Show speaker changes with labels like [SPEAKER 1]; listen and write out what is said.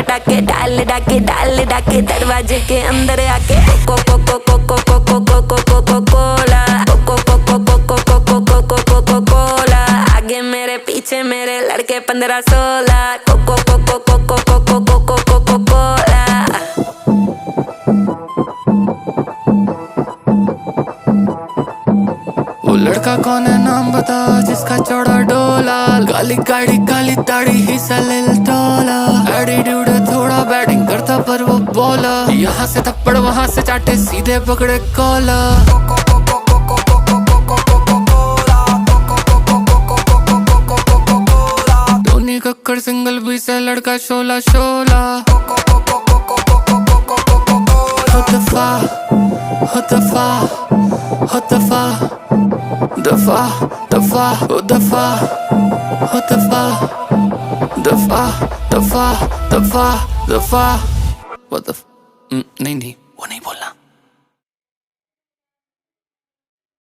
[SPEAKER 1] डाके डाल डाके डाल डाके दरवाजे के अंदर आके coco coco coco coco coco coco cola coco coco coco coco coco coco cola आगे मेरे पीछे मेरे लड़के 15-16 coco coco coco coco coco coco cola.
[SPEAKER 2] वो लड़का कौन है नाम बता जिसका चौड़ा डोला, काली गाड़ी काली दाढ़ी ही सलिल टोला, एटीट्यूड है थोड़ा बैटिंग करता पर वो बॉलर, यहाँ से थप्पड़ वहाँ से चाटे सीधे पकड़े कॉलर। धोनी कक्कर सिंगल भी से लड़का शोला शोला। दफा दफा दफा दफा दफा दफा दफा दफा दफा दफा दफा नहीं नहीं